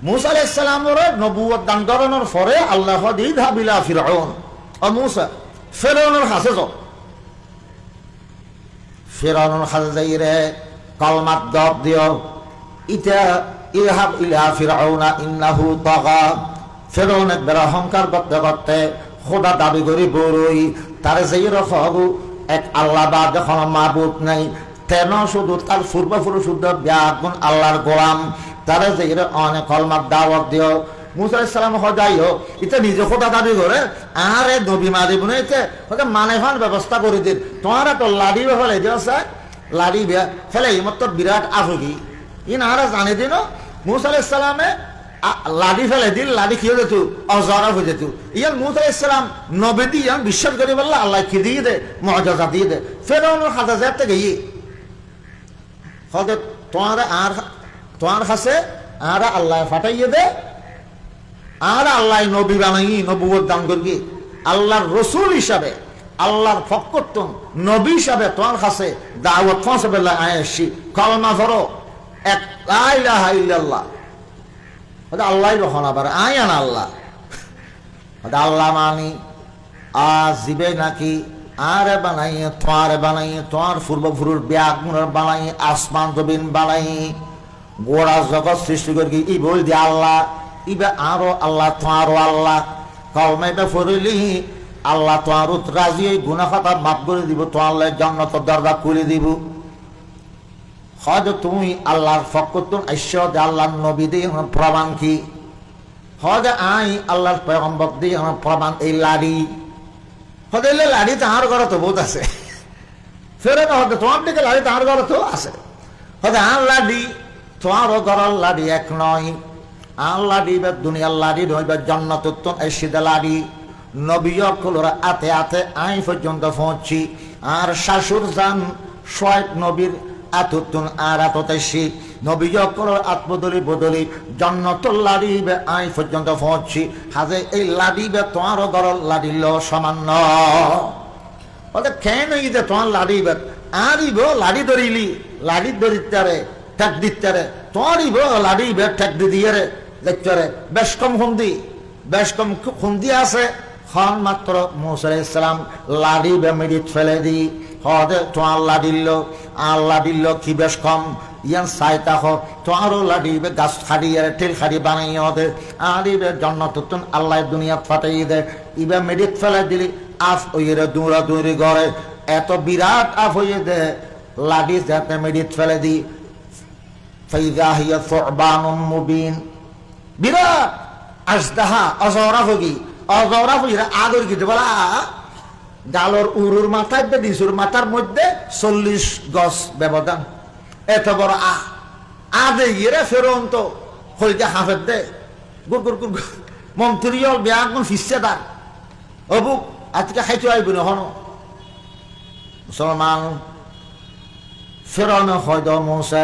মুসা আলাইহিস সালামের নবুয়ত দান করানোর পরে আল্লাহ ইযহাব ইলা ফিরআউন ও মুসা ফিরআউনের কাছে যাও। ফিরআউনের কাছে যাইরে কালমাত জবাব দিও, ইতা ইযহাব ইলা ফিরআউনা ইন্নাহু তাগা। ফিরআউন একবার অহংকার করতে করতে খোদা দাবি করি বড়ই তারে যাইরে খাবো এক আল্লাহ বা যখন মাবুদ নাই তেন শুধু তার পূর্বপুরুষ শুদ্ধ ব্যাগুন আল্লাহর গোলাম তারা যে অনেক কলমার দাওয়াত দিও। মুসা আলাইহিস সালাম হদাইও এটা নিজে খোদা দাবি করে আরে নবী মারিব না এতে ওকে মানে ফান ব্যবস্থা করে দিন। তোমারা তো লাড়ি ফেলে দিও স্যার, লাড়ি ফেলে মত বিরাট আফুকি ইন আরা জানে দিন মুসা আলাইহিস সালামে লাড়ি ফেলে দিল, লাড়ি খেয়ে যেত অজরা হয়ে যেত। ইয়ান মুসা আলাইহিস সালাম নবী দিয়ে বিশ্বাস করে বললো আল্লাহ কি দিয়ে দে মুআজিজা দিয়ে দে। ফেরাউনের হাজা যাতে গিয়ে হয়তো তোমার কাছে আর আল্লাহ ফাটাইয়ে দে আর আল্লাহ নবী বানাই নবুয়ত দান করবি আল্লাহর রসুল হিসাবে আল্লাহর ফকরতন নবী হিসাবে তোমার কাছে দাওয়াত পৌঁছাবে আসছি। কলমা ধরো এক লা ইলাহা ইল্লাল্লাহ, আল্লাহ রহন আবার আয়ান আল্লাহ আল্লাহ মানি আজ দিবে নাকি আরে বানাইয়ে তোমার পূর্বপুরুষ ব্যাগুনের বানাই আসমান জমিন বানাই গোড়া জগৎ সৃষ্টি করি ই বল দি আল্লাহ ইবে আরো আল্লাহ তোমারও আল্লাহ কলমাইবে ফরিলি আল্লাহ তোমার রাজি গুনাহ খাতা মাফ করে দিব, তোমার জান্নাত দরজা খুলে দিব। হয়তো তুমি আল্লাহর ফকরতুন আইসা যে আল্লাহর নবী দিয়ে প্রমাণ কি হয়তো আই আল্লাহর পয়গম্বর দিয়ে প্রমাণ এই লাড়ি হয়তো লাড়ি তাহার ঘরে তো বহুত আছে ফেরে না হয়তো তোমার দিকে লাড়ি তাহার ঘরে তো আছে হয়তো আর লাড়ি তোমারও ঘরের লাড়ি এক নয়। আর লাড়ি বা দুনিয়ার লাড়ি নইবে জান্নাত এসিদা লাড়ি নবী অকলরা আতে আতে আই পর্যন্ত পৌঁছি আর শাশুর যান শোয়েব নবীর আতুতুন আর আততেছি নবী অকলর আত্মদলি বদলি জান্নাতুল লাড়িবে আই পর্যন্ত পৌঁছি হাজে এই লাড়িবে তোমারও ঘরের লাড়ি ল সামান্য বলতে কেন যে তোমার লাড়িবে আরিব লাড়ি ধরিলি লাড়ি ধরিতারে ঠেক দিতারে তোমারিব লাড়িবে ঠেক দিয়ে রে দেখতে বেশ কম খুন্দি আছে খন মাত্র মুসা আলাইহিস সালাম লাড়ি বেমিডিত ফেলে দি হদে তোমার আল্লাহ দিল কি বেশ কম ইয়ান সাইতা হ তোমারও লাড়ি বে গাছ খাড়িয়ে ঠেল খাড়ি বানাই হদে আরিবে জান্নাতুন আল্লাহ দুনিয়া ফাটাই দে ইবে মিডিত ফেলে দিলি আফ ওইরে দৌড়া দৌড়ি ঘরে এত বিরাট আফ হয়ে দে লাড়ি যাতে মিডিত ফেলে দি ফাইযা হিয়া সুবানুম মুবিন বিরাট আজদাহা অজরা হইরা আগর গিতে বলা গালর উরুর মাথায় দিসুর মাথার মধ্যে 40 গজ ব্যবধান এত বড় আদে গিয়ে ফেরন তো হইতে হাফের দে গুর গুর গুর মন্ত্রীল ব্যাগুন ফিসেদার অবুক আজকে খাইতে আইব না হন মুসলমান ফেরন হয়তো মুসা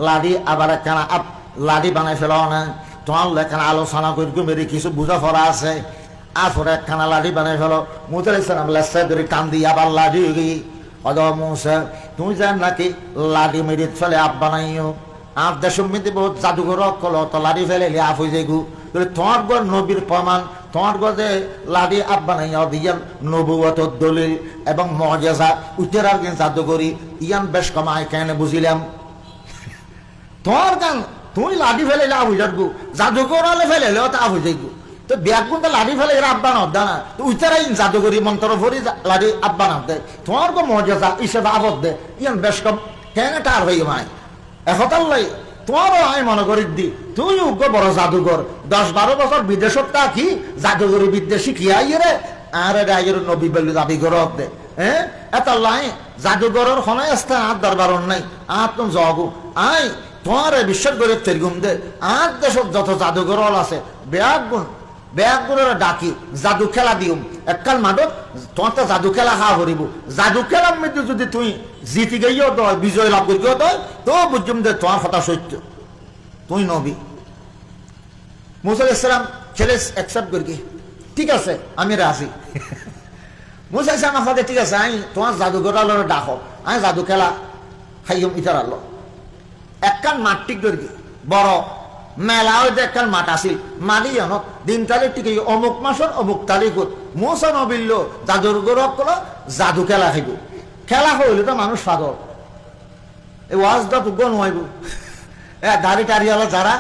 লাড়ি আবার একখানা লাড়ি বানাই ফেল না তোমার লেখানা আলোচনা করি মেরে কিছু বুঝা ফরা আছে আফরে একখানা লাড়ি বানাই ফেলো মুসা আলাইহিস সালাম লেসা ধরে কান দিয়ে আবার লাড়ি গিয়ে হয়তো মুসা তুমি জান নাকি লাড়ি মেরে ফেলে আপ বানাইও আপ দেশের মধ্যে বহুত জাদুঘর কল তো লাড়ি ফেলে আপ হয়ে যাইগু তোমার গর নবীর প্রমাণ তোমার গজে লাড়ি আপ বানাইয়া দিয়ান নবুয়ত দলিল এবং মুআজিজা উত্তর আর জাদুঘরি ইয়ান বেশ কমায় কেন বুঝিলাম তোমার গান তুমি লাড়ি ফেলে লাভ হয়ে যাবো জাদুঘর হলে ফেলে তা হয়ে যাইব তো ব্যাগুন তো লাড়ি ফেলে এরা আব্বা নদ না তো উত্তরাই জাদুঘরি মন্ত্র ভরি লাড়ি আব্বা নদ দেয় তোমার গো মর্যাদা হিসেবে আবদ দে ইয়ান বেশ কম কেন টার হয়ে মায় একতার লাই তোমারও আমি মনে করি দি তুই উগ্র বড় জাদুঘর 10-12 বছর বিদেশত তা কি জাদুঘরি বিদ্যা শিখিয়াই রে আর রায়ের নবী বলে দাবি করত দে হ্যাঁ এত লাই জাদুঘরের খনায় আসতে আর দরবার নাই আর তুমি জগু আই তোমার বিশ্বাস করে তেরগুম দে আর দেশত যত জাদুঘর আছে ব্যাগুনের ডাকি জাদু খেলা দিম এককাল মাদক তোমার তো জাদু খেলা হা হরিব জাদু খেলার মধ্যে যদি তুই জিতি গিয়েও দয় বিজয় লাভ করিও দয় তো বুঝুম দে তোমার কথা সত্য তুই নবী। মুসা আলাইহিস সালাম ছেলে অ্যাকসেপ্ট করি ঠিক আছে আমি রাজি। মুসা আলাইহিস সালাম আমাদের ঠিক আছে আমি তোমার জাদুঘর আলোর ডাকো আমি জাদু খেলা খাইম ইতার আলো একখান মাটিক করি বড় মেলা হইতে একটা মাঠ আসিল মারি জানো দিন তারিখ ঠিক অমুক মাসের অমুক তারিখত মৌসা নবিল্ল জাদুর গৌরব করো জাদু খেলা খাইব খেলা হইলে তো মানুষ পাগল এই ওয়াজটা তো গণ হইব দাড়ি টাড়িওয়ালা যারা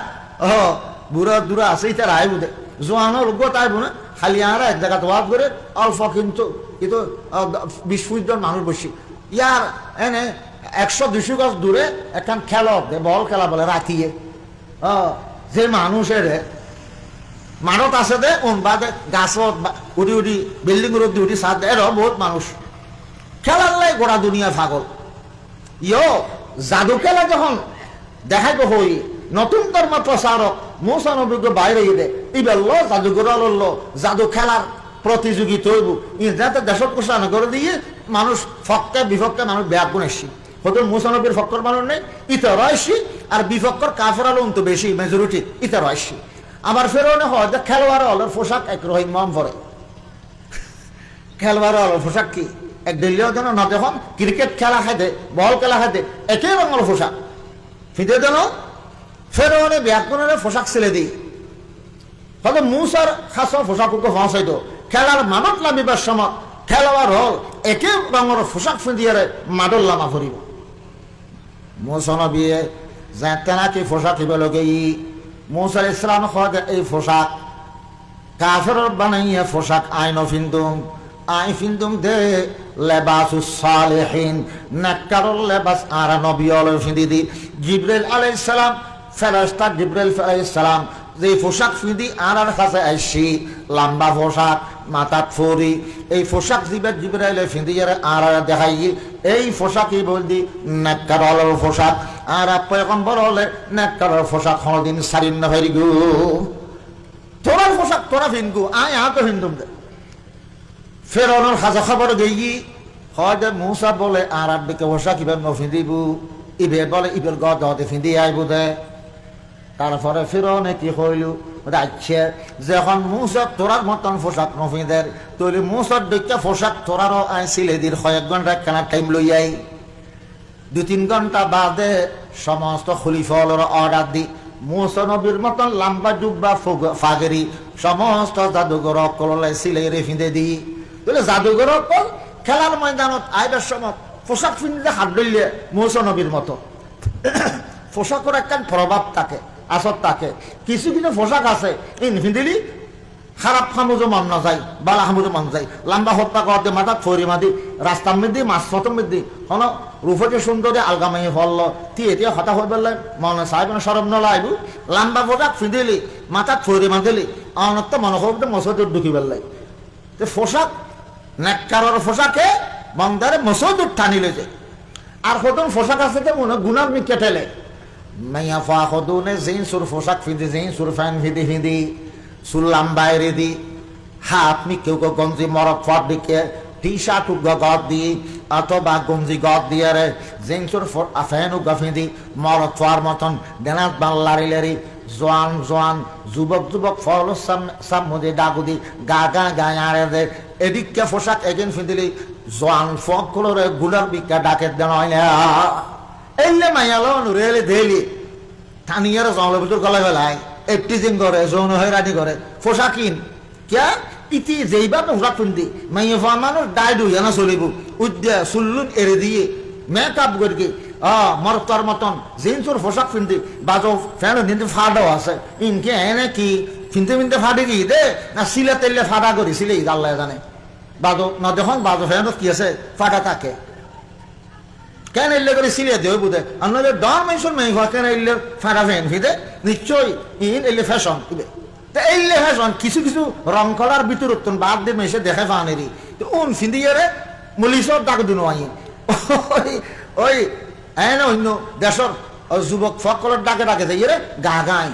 বুড়া দূরা আছে তারা আইব দে জোয়ানো রোগ আইব না খালি আরা এক জায়গাতে ওয়াজ করে অল্প কিন্তু 20-25 জন মানুষ বসি ইয়ার এনে 100-200 গজ দূরে একখান খেলা দে বল খেলা বলে রাখিয়ে যে মানুষের মানত আছে দে বাদে গাছত উঠি উঠি বিল্ডিং উঠি উঠি সাত দে এরও বহুত মানুষ খেলার লাই গোটা দুনিয়া পাগল জাদু খেলা যখন দেখাইব হই নতুন ধর্ম প্রচারক মৌসা নবীকে বাইরে দে ইবেল জাদুঘর জাদু খেলার প্রতিযোগিতা হইব যাতে দেশত প্রচার করে দিয়ে মানুষ ফক্কে বিভক্তে মানুষ ব্যাগুন এসছি হয়তো মৌসা নবীর ফক্কর মানুষ নেই ইতার আসছি আর বিভক্কর কাফের আলো তো বেশি মেজরিটি ইতার আসছি আমার ফেরোনে হয় যে খেলোয়াড় হলের পোশাক এক রহিম মাম পরে খেলোয়াড় হলের পোশাক কি এক দিল্লিও যেন না দেখুন ক্রিকেট খেলা খাইতে বল খেলা খাইতে একই রঙের পোশাক ফিতে যেন ফেরোনে ব্যাগুনের পোশাক ছেলে দিই হয়তো মূসার খাস পোশাককে পৌঁছাইত খেলার মানত নামিবার সময় খেলোয়াড় হল একই রঙের পোশাক ফিঁদিয়ে মাদল লামা ফুরিব মৌসা নবী যাতে নাকি পোশাক হিব লগে মৌসা ইসলাম হয় এই পোশাক কাফের বানাইয়া পোশাক আইন ফিন্দুম আই ফিন্দুম দে লেবাসুস সালেহিন নেককারুল লেবাস আর নবী হলো ফিন্দি দি জিবরাইল আলাইহিস সালাম ফেরেশতা জিবরাইল আলাইহিস সালাম যে পোশাক ফিন্দি আর কাছে আইসি লম্বা পোশাক মাথাত ফরি এই পোশাক জিবরাইল ফিন্দিয়ার আর দেখাই এই পোশাকই বলদি নেককারুল পোশাক আর পয়গম্বর হলে নেককারুল পোশাক কোনদিন সারিন না হইরি গো তোরা পোশাক তোরা ফিনগু আয় আ তো হিন্দুম দে ফেরনের খাজা খবর গেই হয় যে মূসা বলে আর আব্বিকে পোশাক ইবের নফিন্দিব ইবের বলে ইবের গদতে ফিন্দি আইব দে তারপরে ফেরনে কি হইল আচ্ছা যখন মূসা তোরার মতন পোশাক নফিন্দের তৈরি মূসার দিকে পোশাক তোরারও আই সিলেদির কয়েক ঘন্টা কেনা টাইম লই আই 2-3 ঘন্টা বাদে সমস্ত খলিফার অর্ডার দি মূসা নবীর মতন লম্বা জুব্বা ফাগেরি সমস্ত জাদুঘর কললে সিলাই রে ফিঁদে দি তাহলে জাদুঘর কল খেলার ময়দানত আইবার সময় পোশাক ফিনলে হাত ধরলে মৌসা নবীর মতো পোশাকের একটা প্রভাব থাকে আসর থাকে কিছু কিছু পোশাক আছে ইন ফিন্দিলি খারাপ খামুজো মান না যায় বালা খামুজো মান যায় লম্বা হত্যা করতে মাথা ফরি মাদি রাস্তার মধ্যে মাছ ফতম মধ্যে হন রূপটি সুন্দরী আলগামাই ফল তিয়া হতা হয়ে বললেন মনে সাহেব সরব নলা আইবু লম্বা পোশাক ফিঁদিলি মাথা ফরি মাদিলি অনত্য মনে হতে মসজিদ ঢুকি বেললাই পোশাক নেককারের পোশাকে বন্দারে মসজিদ টানিলে যে আর কতন পোশাক আছে মনে গুনার মি কেটেলে মাইয়া ফা কদনে জিন সুর পোশাক ফিঁদি জিন সুর ফ্যান ফিঁদি সুল্লাম বাইরে দি হাত মি কেউ গঞ্জি মরক ফট দিকে টি শার্ট গদ দি অথবা গঞ্জি গদ দিয়ে রে জিন সুর ফ্যান ফিঁদি মরক ফর মতন ডেনাত বাল্লারি লেরি জোয়ান যুবক ফল সাম মধ্যে ডাগুদি গায়ারে দে এদিকে পোশাক এগেন ফিঁদিলি জোয়ান ফক কলরে গুলার বিকা ডাকে দেন হয় না এলে মাইয়ালো নুরেলে দেলি থানিয়ার জঙ্গলের ভিতর গলায় বেলায় একটিজিং করে যৌন হয়রানি করে পোশাক কিন কে ইতি যেইবা পোশাক পিন্দি মাইয়া ফা মানুষ ডাই দুই না চলিব উদ্যা সুল্লুন এড়ে দিয়ে মেকআপ করি মরতার মতন জিন্সুর পোশাক পিন্দি বাজো ফ্যান কিন্তু ফাটাও আছে ইনকে এনে কি ফিনতে ফাটে কি দে না সিলে তেলে ফাটা করি সিলে আল্লাহ জানে বাজো না দেখুন বাজো ফ্যান কি আছে ফাটা থাকে কেন এলে করে সিলে দেয় বুধে আপনাদের ডর মেনশন মেয়ে কেন এলে ফাটা ফ্যান ফিদে নিশ্চয়ই ইন এলে ফ্যাশন ইবে এলে ফ্যাশন কিছু কিছু রং কলার ভিতর উত্তন বাদ দিয়ে মেশে দেখে ফানেরি উন ফিন্দিয়ারে মুলিশর ডাক দিন ওই অন্য দেশের যুবক ফকলের ডাকে যাই রে গা গায়